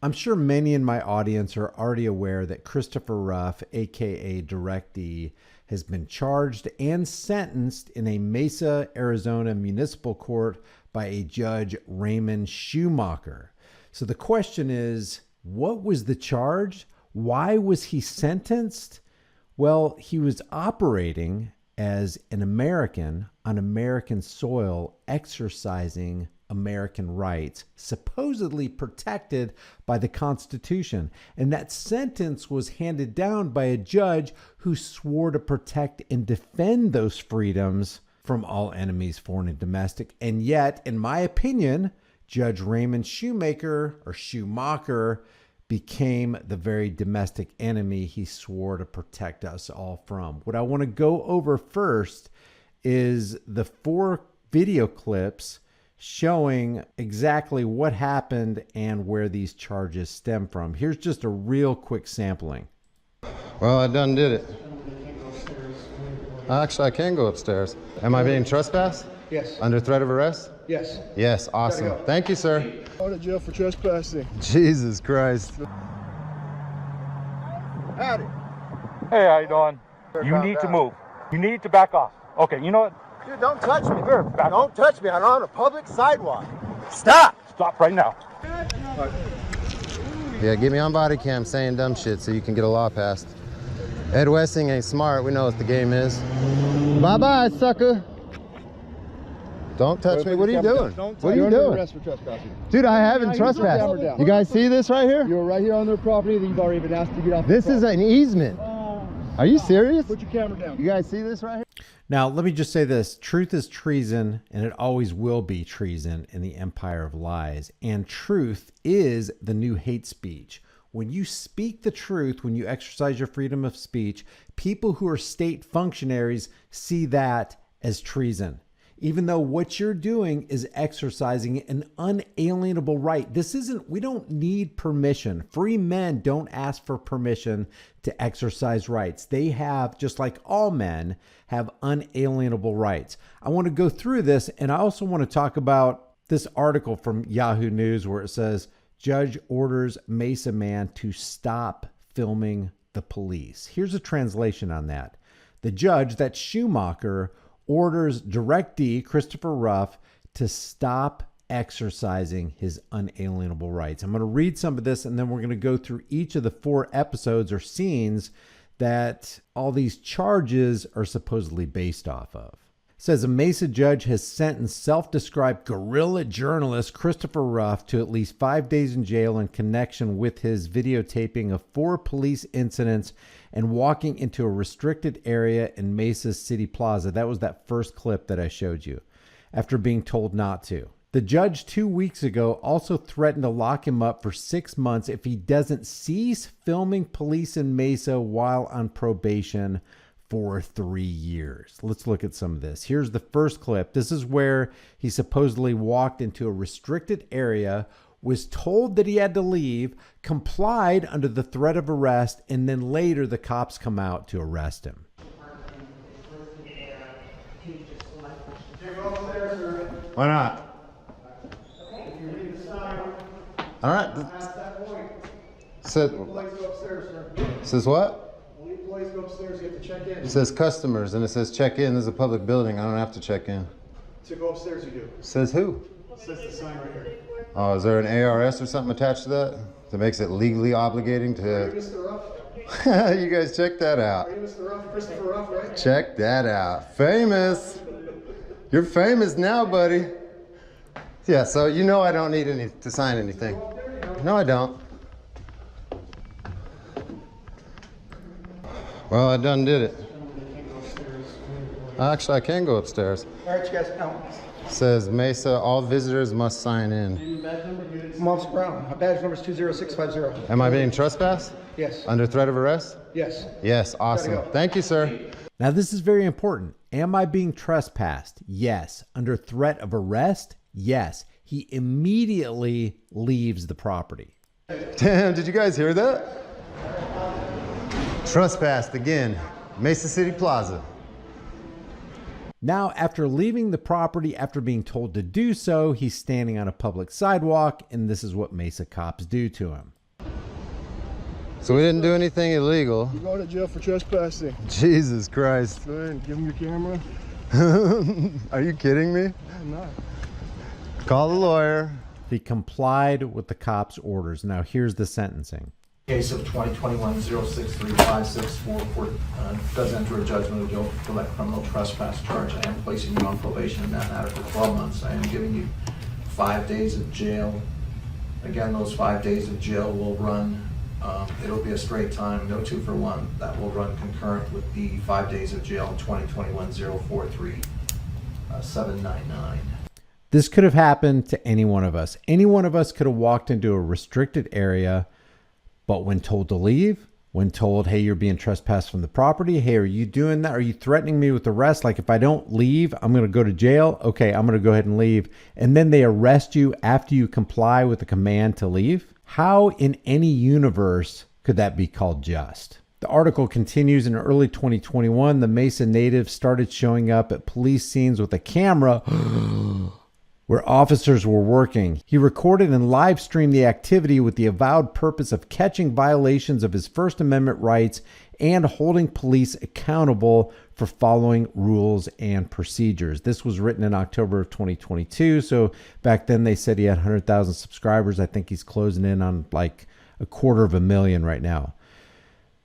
I'm sure many in my audience are already aware that Christopher Ruff, aka Direct D, has been charged and sentenced in a Mesa, Arizona municipal court by a Judge Raymond Schumacher. So the question is, what was the charge? Why was he sentenced? Well, he was operating as an American on American soil, exercising American rights, supposedly protected by the Constitution. And that sentence was handed down by a judge who swore to protect and defend those freedoms from all enemies, foreign and domestic. And yet, in my opinion, Judge Raymond Schumacher became the very domestic enemy he swore to protect us all from. What I want to go over first is the 4 video clips showing exactly what happened and where these charges stem from. Here's just a real quick sampling. Well, I done did it. Actually, I can go upstairs. Am I being trespassed? Yes. Under threat of arrest? Yes. Yes, awesome. Thank you, sir. Go to jail for trespassing. Jesus Christ. Howdy. Hey, how you doing? You need to move. You need to back off. Okay, you know what? Dude, don't touch me. Sure, back Don't touch me. I'm on a public sidewalk. Stop! Stop right now. Yeah, get me on body cam saying dumb shit so you can get a law passed. Ed Wessing ain't smart. We know what the game is. Bye-bye, sucker. Don't touch me. What are you doing? What are you doing? Arrest for trespassing. Dude, I haven't trespassed. You guys see this right here? You're right here on their property that you've already been asked to get off. This is an easement. Are you serious? Put your camera down. You guys see this right here? Now, let me just say this. Truth is treason, and it always will be treason in the empire of lies. And truth is the new hate speech. When you speak the truth, when you exercise your freedom of speech, people who are state functionaries see that as treason. Even though what you're doing is exercising an unalienable right. We don't need permission. Free men don't ask for permission to exercise rights. They have, just like all men, have unalienable rights. I want to go through this, and I also want to talk about this article from Yahoo News where it says, Judge orders Mesa man to stop filming the police. Here's a translation on that. The judge, that's Schumacher, orders Direct D, Christopher Ruff, to stop exercising his unalienable rights. I'm going to read some of this, and then we're going to go through each of the 4 episodes or scenes that all these charges are supposedly based off of. It says a Mesa judge has sentenced self-described guerrilla journalist Christopher Ruff to at least 5 days in jail in connection with his videotaping of 4 police incidents and walking into a restricted area in Mesa City Plaza. That was that first clip that I showed you, after being told not to. The judge 2 weeks ago also threatened to lock him up for 6 months if he doesn't cease filming police in Mesa while on probation for 3 years. Let's look at some of this. Here's the first clip. This is where he supposedly walked into a restricted area, was told that he had to leave, complied under the threat of arrest, and then later the cops come out to arrest him. Why not? All right. Says what? It says customers, and it says check in. This is a public building. I don't have to check in. To go upstairs, you do. Says who? Says the sign right here. Oh, is there an ARS or something attached to that that makes it legally obligating to? Are you Mr. Ruff? You guys check that out. Are you Mr. Ruff? Christopher Ruff, right? Check that out. Famous. You're famous now, buddy. Yeah, so you know I don't need to sign anything. No, I don't. Well, I done did it. Actually, I can go upstairs. All right, you guys count. Says Mesa, all visitors must sign in. Moss Brown. Badge number is 20650. Am I being trespassed? Yes. Under threat of arrest? Yes. Yes, awesome. Thank you, sir. Now, this is very important. Am I being trespassed? Yes. Under threat of arrest? Yes. He immediately leaves the property. Damn, did you guys hear that? Trespassed again. Mesa City Plaza. Now, after leaving the property after being told to do so, he's standing on a public sidewalk, and this is what Mesa cops do to him. So we didn't do anything illegal. You're going to jail for trespassing. Jesus Christ. Go ahead and give him your camera. Are you kidding me? I'm not. Call the lawyer. He complied with the cops' orders. Now, here's the sentencing. Case of 2021-063-564 does enter a judgment of guilt for that criminal trespass charge. I am placing you on probation in that matter for 12 months. I am giving you 5 days of jail. Again, those 5 days of jail will run, it'll be a straight time, no 2 for 1. That will run concurrent with the 5 days of jail in 2021-043-799. This could have happened to any one of us. Any one of us could have walked into a restricted area, but when told to leave, when told, hey, you're being trespassed from the property, hey, are you doing that? Are you threatening me with arrest? Like, if I don't leave, I'm going to go to jail. Okay, I'm going to go ahead and leave. And then they arrest you after you comply with the command to leave. How in any universe could that be called just? The article continues. In early 2021, the Mesa native started showing up at police scenes with a camera where officers were working. He recorded and live streamed the activity with the avowed purpose of catching violations of his First Amendment rights and holding police accountable for following rules and procedures. This was written in October of 2022. So back then they said he had 100,000 subscribers. I think he's closing in on like 250,000 right now.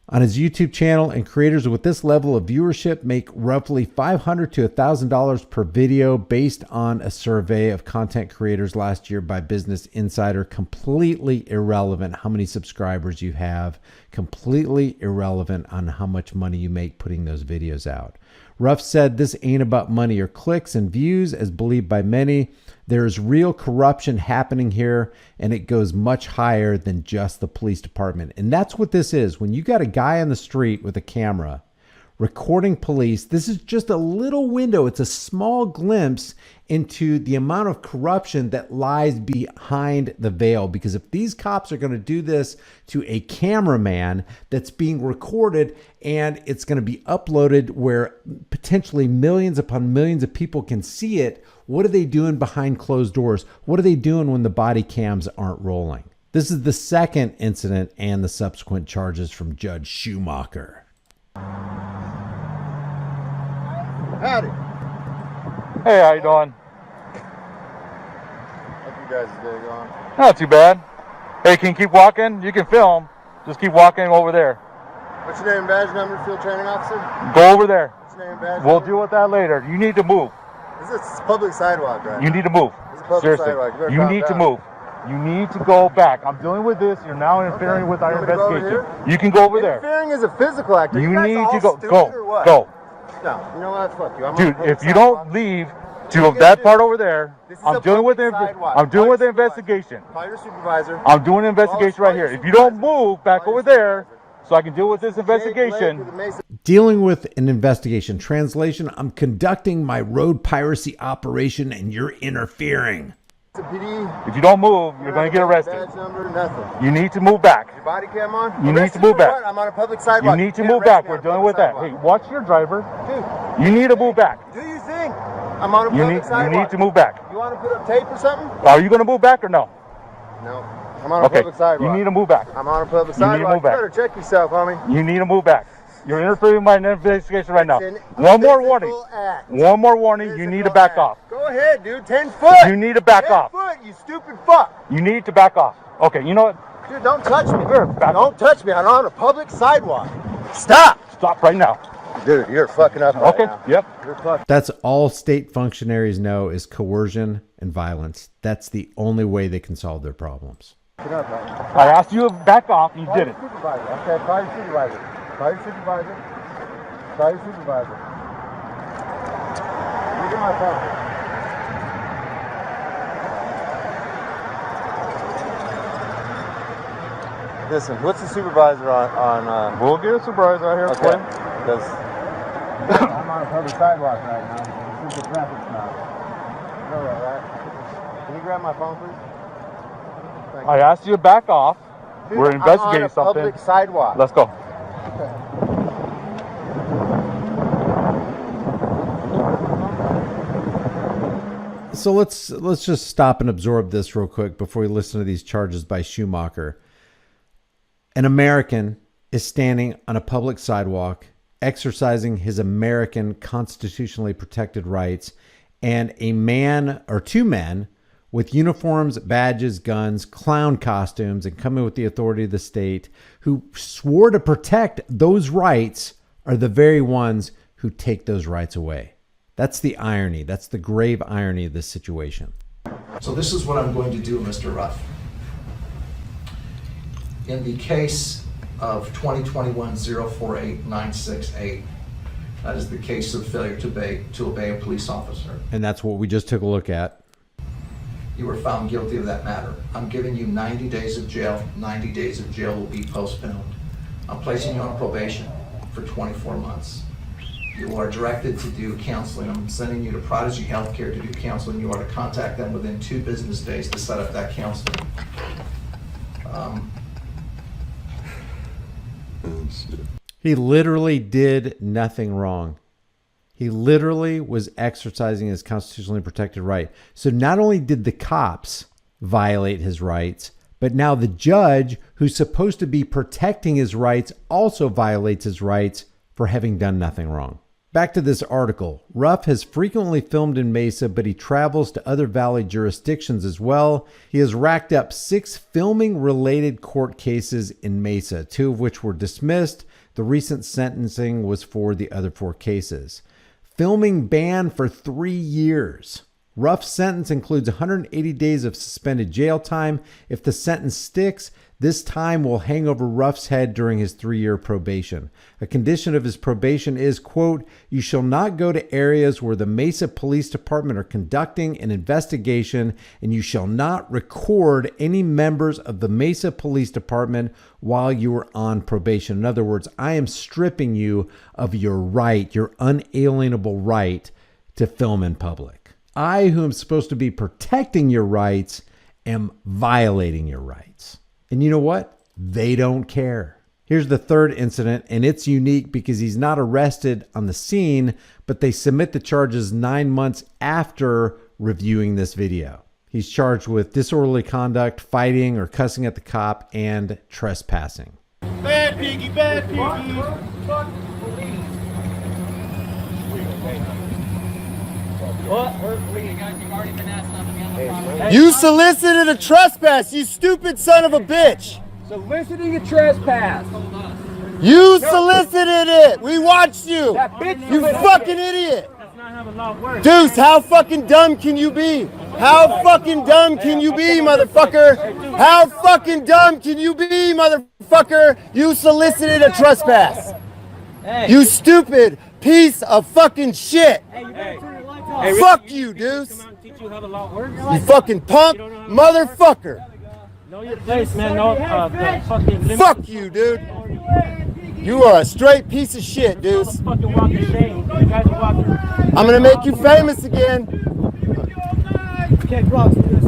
On his YouTube channel, and creators with this level of viewership make roughly $500 to $1,000 per video based on a survey of content creators last year by Business Insider. Completely irrelevant how many subscribers you have, completely irrelevant on how much money you make putting those videos out. Ruff said, this ain't about money or clicks and views as believed by many. There is real corruption happening here, and it goes much higher than just the police department. And that's what this is. When you got a guy on the street with a camera recording police, this is just a little window. It's a small glimpse into the amount of corruption that lies behind the veil. Because if these cops are going to do this to a cameraman that's being recorded and it's going to be uploaded where potentially millions upon millions of people can see it, what are they doing behind closed doors? What are they doing when the body cams aren't rolling? This is the second incident and the subsequent charges from Judge Schumacher. Howdy. Hey, how you doing? Hope you guys' day going. Not too bad. Hey, can you keep walking? You can film. Just keep walking over there. What's your name, badge number, field training officer? Go over there. What's your name, badge We'll number? deal with that later. You need to move. This is public sidewalk, right? You need to move. This is public Seriously. sidewalk. You better You calm need to down. move. You need to go back. I'm dealing with this. You're now interfering with our You want me to go over investigation. You can go over there. Interfering is a physical act. Are You guys need all to go. stupid Go. or what? Go. No, you know what? Fuck you. I'm on Dude, public if you sidewalk. don't leave What to are you gonna that do? part over there, This is I'm a dealing with public the sidewalk. I'm doing Call with the your supervisor. investigation. Call your supervisor. I'm doing an investigation Call right your here. If you don't supervisor. move back Call your over there, supervisor. so I can deal with this Jake Blake investigation. with the Mesa- Dealing with an investigation. Translation, I'm conducting my road piracy operation and you're interfering. PD. If you don't move, you're going to get arrested. Badge number, nothing. You need to move back. Your body cam on? You need Arrested to move for back. what? I'm on a public sidewalk. You need to can't move arrest back. me We're on a dealing public with that. sidewalk. Hey, watch your driver. Dude, You need to move back. do you think I'm on a You public sidewalk? need to move back. You want to put up tape or something? Are you going to move back or no? No. I'm on a Okay. public sidewalk. You need to move back. I'm on a public You need to sidewalk. move back. You better check yourself, homie. You need to move back. You're interfering with my investigation right now. It's an One more physical warning. act. One more warning. You need to Physical back act. off. Go ahead, dude. 10 foot. You need to back 10 off. foot, you stupid fuck. You need to back off. Okay, you know what? Dude, don't touch me. Sure, back Don't touch me. I'm on a public sidewalk. Stop. Stop right now. Dude, you're fucking up right Okay, now. yep. You're fucking. That's all state functionaries know is coercion and violence. That's the only way they can solve their problems. Get up right now. I asked you to back off, and you Call your didn't. supervisor. Okay, call your supervisor. Call your supervisor. Call your supervisor. Look at my phone. Listen, what's the supervisor on We'll get a supervisor out here. okay. Because I'm on a public sidewalk right now. This is the traffic stop. You know that, right? Can you grab my phone, please? Thank I asked you to back off. Dude, We're investigating I'm on a something. public sidewalk. Let's go. Can So let's just stop and absorb this real quick before we listen to these charges by Schumacher. An American is standing on a public sidewalk, exercising his American constitutionally protected rights, and a man or two men with uniforms, badges, guns, clown costumes, and coming with the authority of the state who swore to protect those rights are the very ones who take those rights away. That's the irony. That's the grave irony of this situation. So this is what I'm going to do, Mr. Ruff. In the case of 2021-048968, that is the case of failure to obey a police officer. And that's what we just took a look at. You were found guilty of that matter. I'm giving you 90 days of jail. 90 days of jail will be postponed. I'm placing you on probation for 24 months. You are directed to do counseling. I'm sending you to Prodigy Healthcare to do counseling. You are to contact them within 2 business days to set up that counseling. He literally did nothing wrong. He literally was exercising his constitutionally protected right. So not only did the cops violate his rights, but now the judge, who's supposed to be protecting his rights, also violates his rights for having done nothing wrong. Back to this article. Ruff has frequently filmed in Mesa, but he travels to other valley jurisdictions as well. He has racked up 6 filming-related court cases in Mesa, 2 of which were dismissed. The recent sentencing was for the other 4 cases. Filming ban for 3 years. Ruff's sentence includes 180 days of suspended jail time. If the sentence sticks, this time will hang over Ruff's head during his 3-year probation. A condition of his probation is, quote, "You shall not go to areas where the Mesa Police Department are conducting an investigation, and you shall not record any members of the Mesa Police Department while you are on probation." In other words, I am stripping you of your right, your unalienable right to film in public. I, who am supposed to be protecting your rights, am violating your rights. And you know what? They don't care. Here's the 3rd incident, and it's unique because he's not arrested on the scene, but they submit the charges 9 months after reviewing this video. He's charged with disorderly conduct, fighting or cussing at the cop, and trespassing. Bad piggy, bad piggy. You solicited a trespass, you stupid son of a bitch! Soliciting a trespass. You solicited it! We watched you! That bitch You solicited fucking it. idiot! Deuce, how fucking dumb can you be? How fucking dumb can you be, motherfucker? How fucking dumb can you be, motherfucker? You solicited a trespass. You stupid piece of fucking shit. Fuck you, Deuce. You fucking punk motherfucker. Know your place, man. No, fucking Fuck you, dude. You are a straight piece of shit, Deuce. fucking walk of shame. You guys are walking. I'm gonna make you famous again. Can't cross this.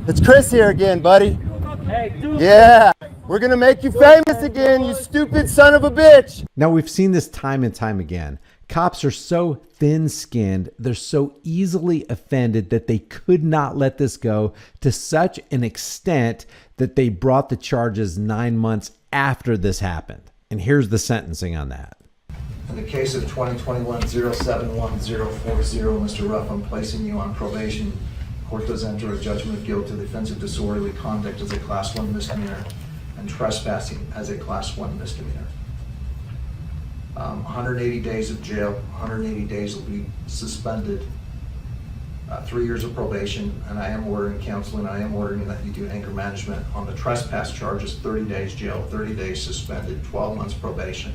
It's Chris here again, buddy. Hey, dude. Yeah, we're gonna make you famous again, you stupid son of a bitch. Now, we've seen this time and time again. Cops are so thin-skinned, they're so easily offended that they could not let this go to such an extent that they brought the charges 9 months after this happened. And here's the sentencing on that. In the case of 2021-071040, Mr. Ruff, I'm placing you on probation. Court does enter a judgment of guilt of the offense of disorderly conduct as a Class 1 misdemeanor and trespassing as a Class 1 misdemeanor. 180 days of jail, 180 days will be suspended, 3 years of probation, and I am ordering counseling. I am ordering that you do anger management. On the trespass charges, 30 days jail, 30 days suspended, 12 months probation.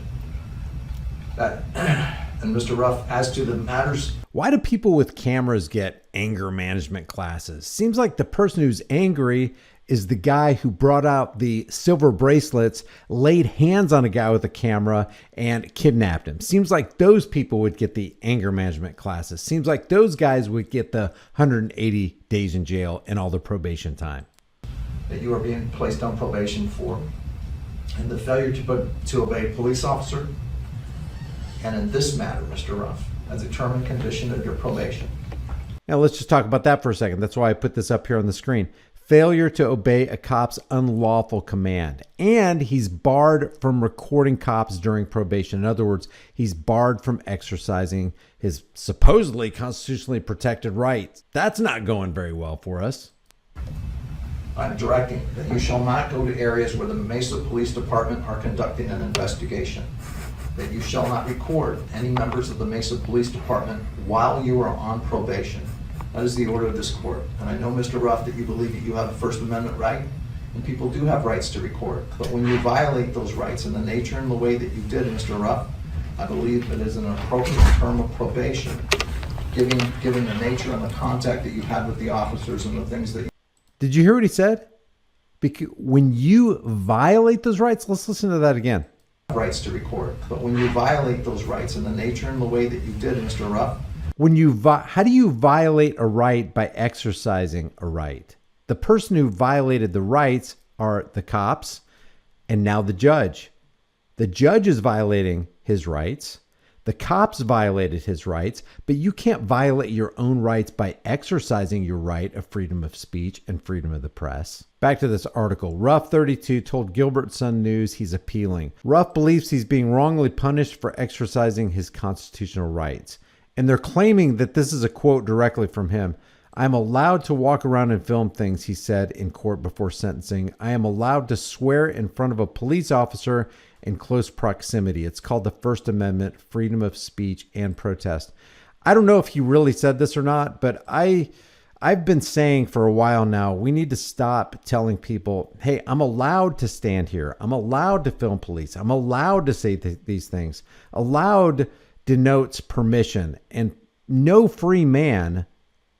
And Mr. Ruff, as to the matters... Why do people with cameras get anger management classes? Seems like the person who's angry is the guy who brought out the silver bracelets, laid hands on a guy with a camera, and kidnapped him. Seems like those people would get the anger management classes. Seems like those guys would get the 180 days in jail and all the probation time. That you are being placed on probation for, and the failure to obey a police officer, and in this matter, Mr. Ruff, as a term and condition of your probation, Now let's just talk about that for a second. That's why I put this up here on the screen. Failure to obey a cop's unlawful command. And he's barred from recording cops during probation. In other words, he's barred from exercising his supposedly constitutionally protected rights. That's not going very well for us. I'm directing that you shall not go to areas where the Mesa Police Department are conducting an investigation. That you shall not record any members of the Mesa Police Department while you are on probation. That is the order of this court. And I know, Mr. Ruff, that you believe that you have a First Amendment right, and people do have rights to record. But when you violate those rights in the nature and the way that you did, Mr. Ruff, I believe it is an appropriate term of probation, given the nature and the contact that you had with the officers and the things that you... Did you hear what he said? Because when you violate those rights, let's listen to that again. Rights to record. But when you violate those rights in the nature and the way that you did, Mr. Ruff, how do you violate a right by exercising a right? The person who violated the rights are the cops and now the judge. The judge is violating his rights. The cops violated his rights, but you can't violate your own rights by exercising your right of freedom of speech and freedom of the press. Back to this article. Ruff, 32, told Gilbert Sun News he's appealing. Ruff believes he's being wrongly punished for exercising his constitutional rights. And they're claiming that this is a quote directly from him. I'm allowed to walk around and film things, he said in court before sentencing. I am allowed to swear in front of a police officer in close proximity. It's called the First Amendment, freedom of speech and protest. I don't know if he really said this or not, but I've been saying for a while now, we need to stop telling people, hey, I'm allowed to stand here. I'm allowed to film police. I'm allowed to say these things. Allowed denotes permission, and no free man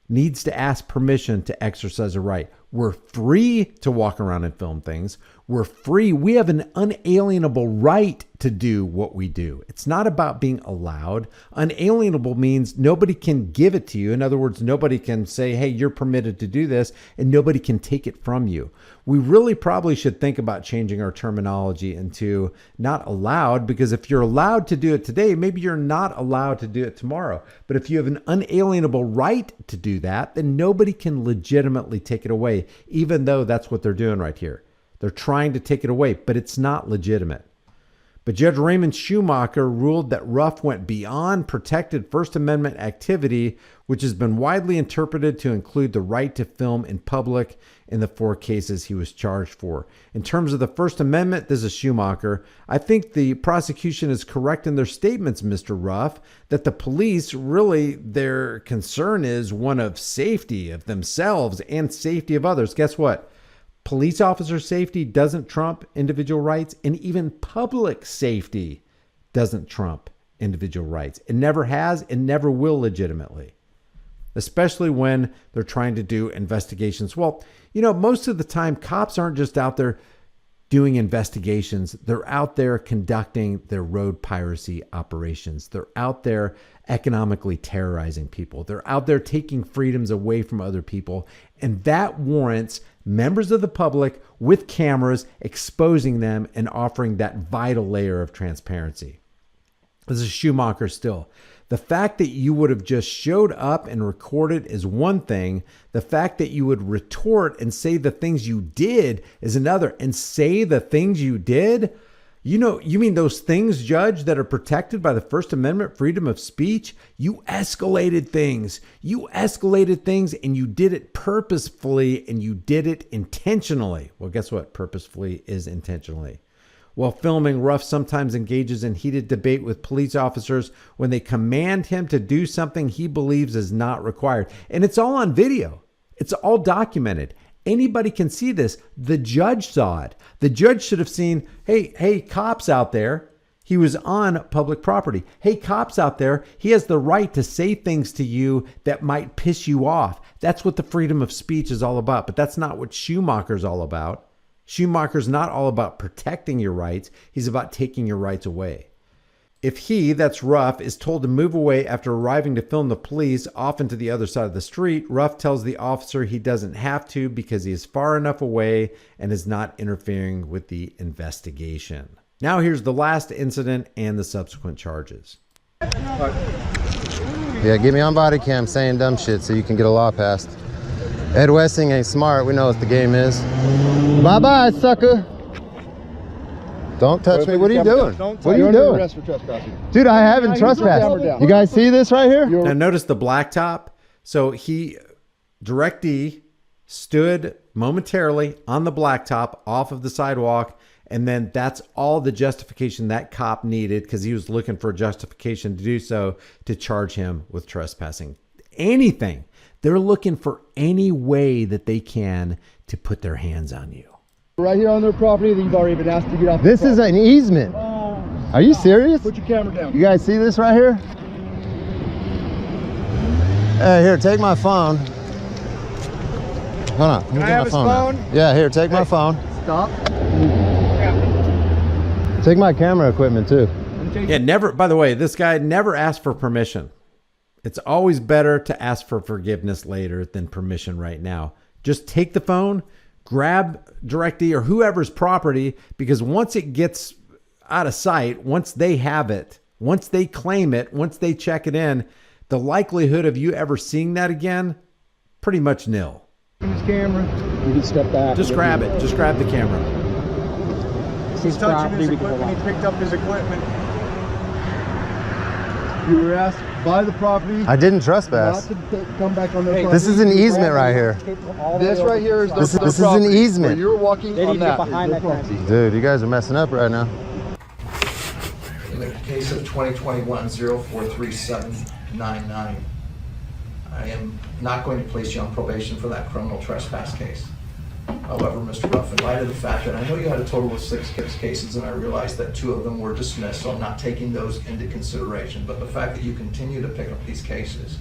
needs to ask permission to exercise a right. We're free to walk around and film things. We're free. We have an unalienable right to do what we do. It's not about being allowed. Unalienable means nobody can give it to you. In other words, nobody can say, hey, you're permitted to do this, and nobody can take it from you. We really probably should think about changing our terminology into not allowed, because if you're allowed to do it today, maybe you're not allowed to do it tomorrow. But if you have an unalienable right to do that, then nobody can legitimately take it away, even though that's what they're doing right here. They're trying to take it away, but it's not legitimate. But Judge Raymond Schumacher ruled that Ruff went beyond protected First Amendment activity, which has been widely interpreted to include the right to film in public in the 4 cases he was charged for. In terms of the First Amendment, this is Schumacher. I think the prosecution is correct in their statements, Mr. Ruff, that the police really, their concern is one of safety of themselves and safety of others. Guess what? Police officer safety doesn't trump individual rights, and even public safety doesn't trump individual rights. It never has and never will legitimately, especially when they're trying to do investigations. Well, you know, most of the time, cops aren't just out there doing investigations. They're out there conducting their road piracy operations. They're out there economically terrorizing people. They're out there taking freedoms away from other people. And that warrants members of the public with cameras exposing them and offering that vital layer of transparency. This is Schumacher still. The fact that you would have just showed up and recorded is one thing. The fact that you would retort and say the things you did is another. And say the things you did? You know, you mean those things, Judge, that are protected by the First Amendment, freedom of speech? You escalated things. You escalated things, and you did it purposefully, and you did it intentionally. Well, guess what? Purposefully is intentionally. While filming, Ruff sometimes engages in heated debate with police officers when they command him to do something he believes is not required. And it's all on video. It's all documented. Anybody can see this. The judge saw it. The judge should have seen, hey, cops out there. He was on public property. Hey, cops out there. He has the right to say things to you that might piss you off. That's what the freedom of speech is all about. But that's not what Schumacher's all about. Schumacher's not all about protecting your rights. He's about taking your rights away. If he, that's Ruff, is told to move away after arriving to film the police off into the other side of the street, Ruff tells the officer he doesn't have to because he is far enough away and is not interfering with the investigation. Now here's the last incident and the subsequent charges. Yeah, get me on body cam saying dumb shit so you can get a law passed. Ed Westing ain't smart. We know what the game is. Bye-bye, sucker. Don't touch me. What are you doing? What are you doing? Dude, I haven't trespassed. You guys see this right here? Now notice the blacktop. So Direct D stood momentarily on the blacktop off of the sidewalk, and then that's all the justification that cop needed, because he was looking for a justification to do so, to charge him with trespassing. Anything. They're looking for any way that they can to put their hands on you. Right here on their property that you've already been asked to get off. This is an easement. Are you serious? Put your camera down. You guys see this right here? Hey, here, take my phone. Hold on. Let me get my phone now. Yeah, here, take my phone. Stop. Take my camera equipment too. Yeah, never, by the way, this guy never asked for permission. It's always better to ask for forgiveness later than permission right now. Just take the phone, grab DirectD or whoever's property, because once it gets out of sight, once they have it, once they claim it, once they check it in, the likelihood of you ever seeing that again, pretty much nil. His camera. You can step back. Just grab it. Just grab the camera. He's touching his equipment. He picked up his equipment. You were asked by the property. I didn't trespass. Not to come back on their property. This is an easement right here. This right here is this is an easement. You're walking on that. Dude, you guys are messing up right now. In the case of 2021-043799, I am not going to place you on probation for that criminal trespass case. However, Mr. Ruff, in light of the fact that I know you had a total of 6 cases, and I realize that 2 of them were dismissed, so I'm not taking those into consideration, but the fact that you continue to pick up these cases,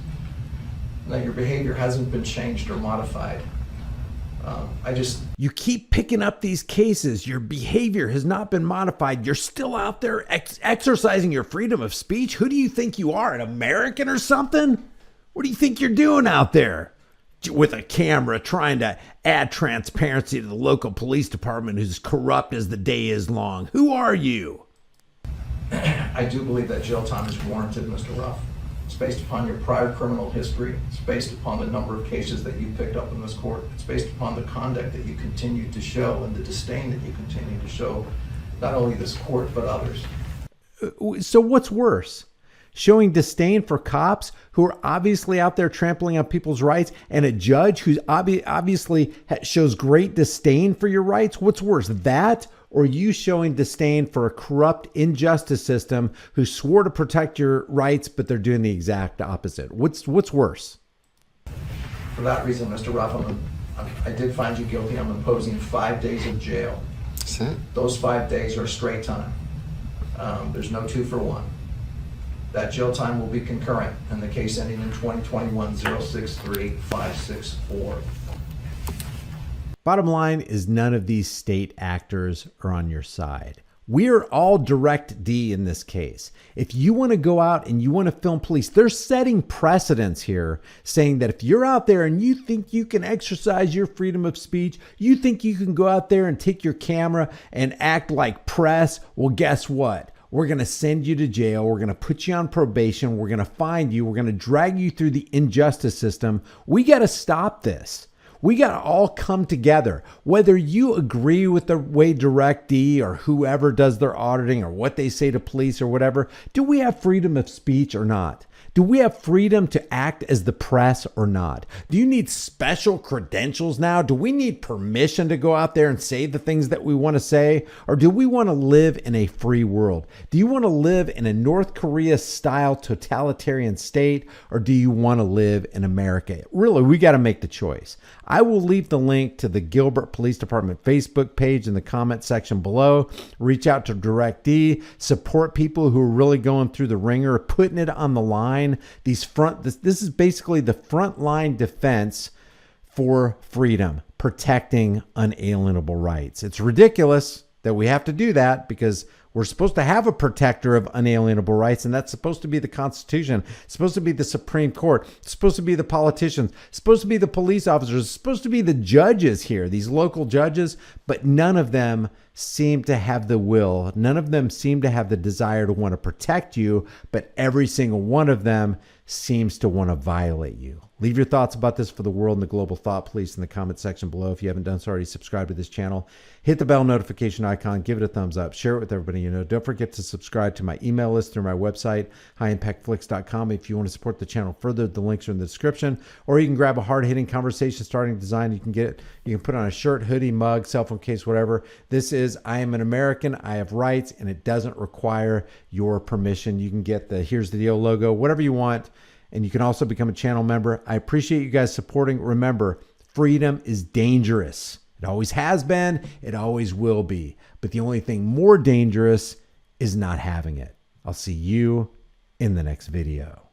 that your behavior hasn't been changed or modified, You keep picking up these cases. Your behavior has not been modified. You're still out there exercising your freedom of speech. Who do you think you are, an American or something? What do you think you're doing out there with a camera trying to add transparency to the local police department who's corrupt as the day is long? Who are you? I do believe that jail time is warranted, Mr. Ruff. It's based upon your prior criminal history. It's based upon the number of cases that you picked up in this court. It's based upon the conduct that you continue to show and the disdain that you continue to show, not only this court, but others. So what's worse? Showing disdain for cops who are obviously out there trampling on people's rights, and a judge who obviously shows great disdain for your rights? What's worse, that or you showing disdain for a corrupt injustice system who swore to protect your rights, but they're doing the exact opposite? What's worse? For that reason, Mr. Ruff, I did find you guilty. I'm imposing 5 days of jail. That's it. Those 5 days are straight time. There's no 2 for 1. That jail time will be concurrent in the case ending in 2021-063-564. Bottom line is none of these state actors are on your side. We're all direct D in this case. If you want to go out and you want to film police, they're setting precedents here saying that if you're out there and you think you can exercise your freedom of speech, you think you can go out there and take your camera and act like press, well, guess what? We're going to send you to jail. We're going to put you on probation. We're going to find you. We're going to drag you through the injustice system. We got to stop this. We got to all come together. Whether you agree with the way DirectD or whoever does their auditing or what they say to police or whatever, do we have freedom of speech or not? Do we have freedom to act as the press or not? Do you need special credentials now? Do we need permission to go out there and say the things that we want to say? Or do we want to live in a free world? Do you want to live in a North Korea style totalitarian state? Or do you want to live in America? Really, we got to make the choice. I will leave the link to the Gilbert Police Department Facebook page in the comment section below. Reach out to DirectD. Support people who are really going through the ringer, putting it on the line. This is basically the frontline defense for freedom, protecting unalienable rights. It's ridiculous that we have to do that because we're supposed to have a protector of unalienable rights, and that's supposed to be the Constitution. It's supposed to be the Supreme Court. It's supposed to be the politicians. It's supposed to be the police officers. It's supposed to be the judges here, these local judges, but none of them seem to have the will. None of them seem to have the desire to want to protect you, but every single one of them seems to want to violate you. Leave your thoughts about this for the world and the global thought police in the comment section below. If you haven't done so already, subscribe to this channel. Hit the bell notification icon. Give it a thumbs up. Share it with everybody you know. Don't forget to subscribe to my email list through my website, highimpactflix.com. If you want to support the channel further, the links are in the description. Or you can grab a hard-hitting conversation starting design. You can put on a shirt, hoodie, mug, cell phone case, whatever. This is I am an American. I have rights, and it doesn't require your permission. You can get the Here's the Deal logo, whatever you want. And you can also become a channel member. I appreciate you guys supporting. Remember, freedom is dangerous. It always has been. It always will be. But the only thing more dangerous is not having it. I'll see you in the next video.